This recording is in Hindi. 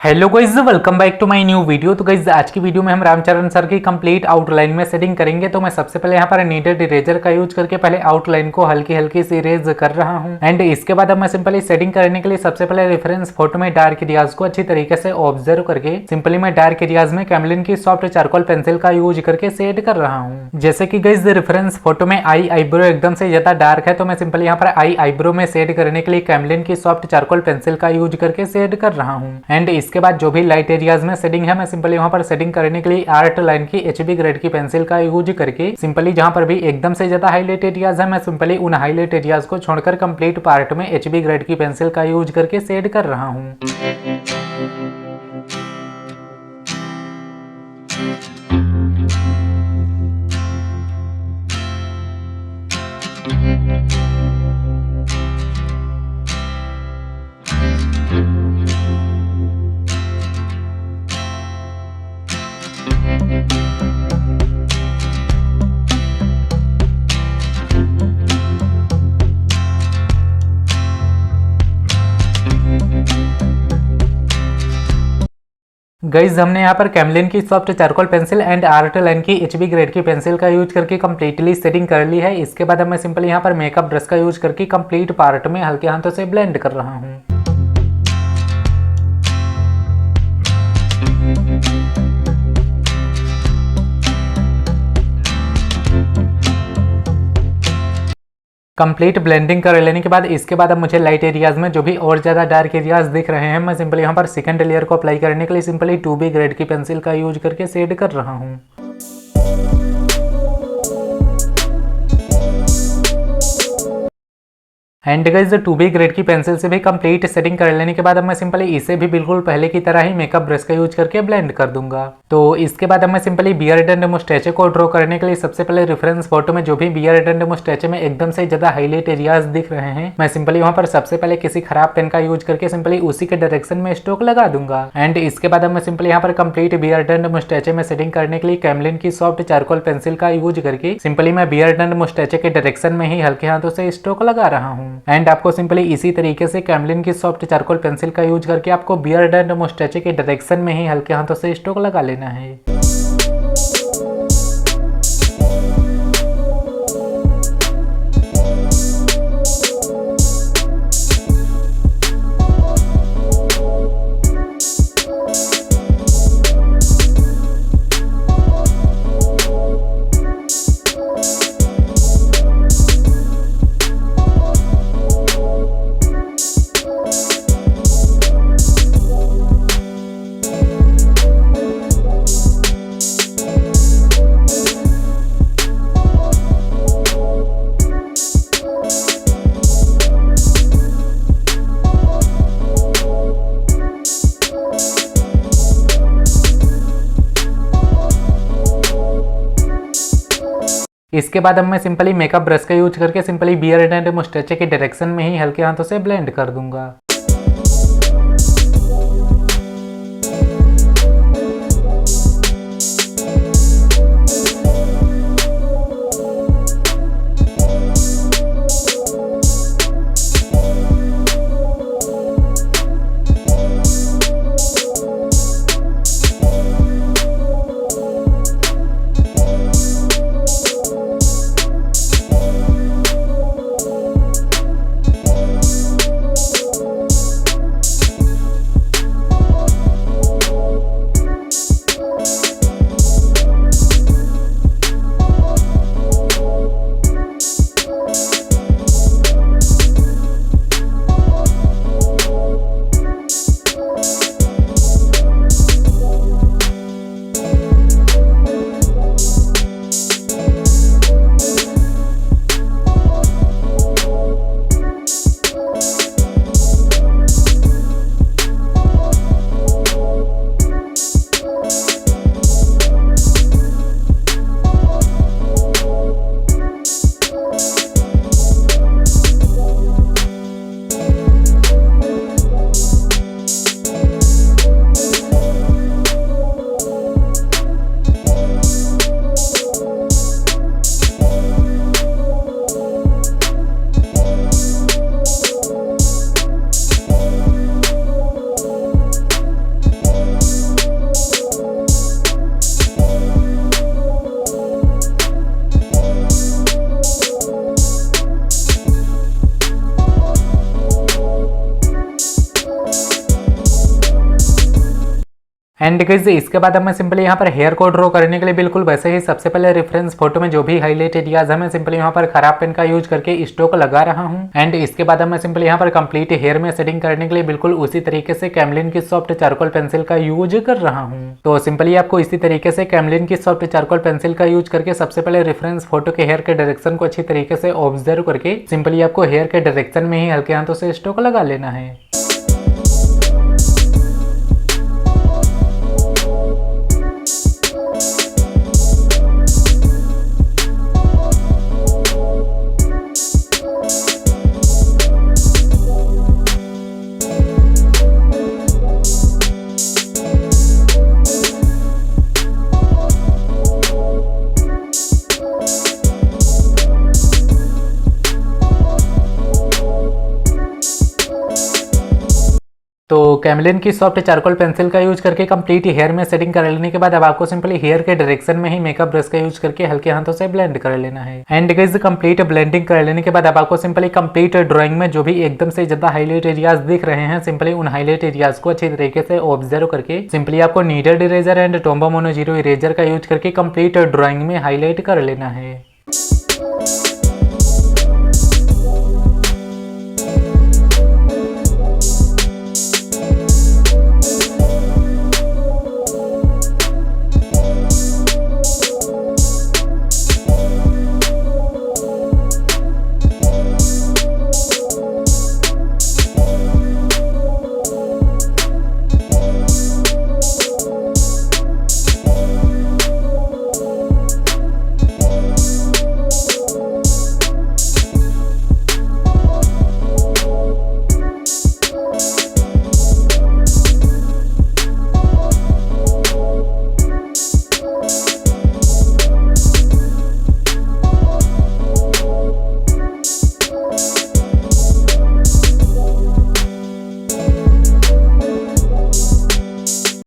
Hello guys, welcome back to my new video. तो गाइस आज की वीडियो में हम रामचरण सर की कंप्लीट आउटलाइन में सेटिंग करेंगे। तो मैं सबसे पहले यहाँ पर नीडेड इरेजर का यूज करके पहले आउटलाइन को हल्की हल्की सी इरेज कर रहा हूँ। एंड इसके बाद अब मैं सिंपली सेटिंग करने के लिए सबसे पहले रेफरेंस फोटो में डार्क एरियाज को अच्छी तरीके से ऑब्जर्व करके सिंपली मैं डार्क एरियाज में कैमलिन की सॉफ्ट चारकोल पेंसिल का यूज करके सेट कर रहा हूँ। जैसे कि गाइस रेफरेंस फोटो में आई आईब्रो एकदम से ज्यादा डार्क है, तो मैं सिंपली यहाँ पर आई आईब्रो में सेट करने के लिए कैमलिन की सॉफ्ट चारकोल पेंसिल का यूज करके सेट कर रहा हूँ। एंड इसके बाद जो भी लाइट एरियाज में सेटिंग है, मैं सिंपली वहां पर सेटिंग करने के लिए आर्ट लाइन की HB ग्रेड की पेंसिल का यूज करके सिंपली जहां पर भी एकदम से ज्यादा हाईलाइट एरियाज है, मैं सिंपली उन हाईलाइट एरियाज को छोड़कर कंप्लीट पार्ट में HB ग्रेड की पेंसिल का यूज करके सेट कर रहा हूं। गाइज हमने यहाँ पर कैमलिन की soft charcoal pencil and art line की HB ग्रेड की पेंसिल का यूज करके कंप्लीटली सेटिंग कर ली है। इसके बाद अब मैं सिंपली यहाँ पर मेकअप ब्रश का यूज करके कंप्लीट पार्ट में हल्के हाथों से ब्लेंड कर रहा हूँ। कंप्लीट ब्लेंडिंग कर लेने के बाद इसके बाद अब मुझे लाइट एरियाज में जो भी और ज्यादा डार्क एरियाज दिख रहे हैं, मैं सिंपली यहाँ पर सेकंड लेयर को अप्लाई करने के लिए सिंपली 2B ग्रेड की पेंसिल का यूज करके शेड कर रहा हूँ। एंड गाइस 2B ग्रेड की पेंसिल से भी कंप्लीट सेटिंग कर लेने के बाद अब मैं सिंपली इसे भी बिल्कुल पहले की तरह ही मेकअप ब्रश का यूज करके ब्लेंड कर दूंगा। तो इसके बाद अब मैं सिंपली बियर्ड एंड मुस्टैचे को ड्रॉ करने के लिए सबसे पहले रेफरेंस फोटो में जो भी बियर्ड एंड मुस्टैचे में एकदम से ज्यादा हाईलाइट एरियाज दिख रहे हैं, मैं सिंपली वहां पर सबसे पहले किसी खराब पेन का यूज करके सिंपली उसी के डायरेक्शन में स्ट्रोक लगा दूंगा। एंड इसके बाद अब मैं सिंपली यहाँ पर कंप्लीट बियर्ड एंड मुस्टैचे में सेटिंग करने के लिए कैमलिन की सॉफ्ट चारकोल पेंसिल का यूज करके सिंपली मैं बियर्ड एंड मुस्टैचे के डायरेक्शन में ही हल्के हाथों से स्ट्रोक लगा रहा हूँ। एंड आपको सिंपली इसी तरीके से कैमलिन की सॉफ्ट चारकोल पेंसिल का यूज करके आपको बियर्ड एंड मुस्टैचे के डायरेक्शन में ही हल्के हाथों से स्ट्रोक लगा लेना है। इसके बाद अब मैं सिंपली मेकअप ब्रश का यूज करके सिंपली बियर्ड एंड मुस्टैचे के डायरेक्शन में ही हल्के हाथों से ब्लेंड कर दूंगा। एंड गाइस इसके बाद हमें सिंपली यहाँ पर हेयर को ड्रॉ करने के लिए बिल्कुल वैसे ही सबसे पहले रेफरेंस फोटो में जो भी हाईलाइट एरियाज है मैं सिंपली यहाँ पर खराब पेन का यूज करके स्ट्रोक लगा रहा हूँ। एंड इसके बाद मैं सिंपली यहाँ पर कंप्लीट हेयर में सेटिंग करने के लिए बिल्कुल उसी तरीके से कैमलिन की सॉफ्ट चारकोल पेंसिल का यूज कर रहा हूँ। तो सिंपली आपको इसी तरीके से कैमलिन की सॉफ्ट चारकोल पेंसिल का यूज करके सबसे पहले रेफरेंस फोटो के हेयर के डायरेक्शन को अच्छी तरीके से ऑब्जर्व करके सिंपली आपको हेयर के डायरेक्शन में ही हल्के हाथों से स्ट्रोक लगा लेना है। तो कैमलिन की सॉफ्ट चारकोल पेंसिल का यूज करके कंप्लीट हेयर में सेटिंग कर लेने के बाद अब आपको सिंपली हेयर के डायरेक्शन में ही मेकअप ब्रश का यूज करके हल्के हाथों से ब्लेंड कर लेना है। एंड गाइस कंप्लीट ब्लेंडिंग कर लेने के बाद अब आपको सिंपली कंप्लीट ड्राइंग में जो भी एकदम से ज्यादा हाईलाइट एरियाज दिख रहे हैं सिंपली उन हाईलाइट एरियाज को अच्छी तरीके से ऑब्जर्व करके सिंपली आपको needed eraser and Tombow mono zero eraser का यूज करके कंप्लीट ड्राइंग में हाईलाइट कर लेना है।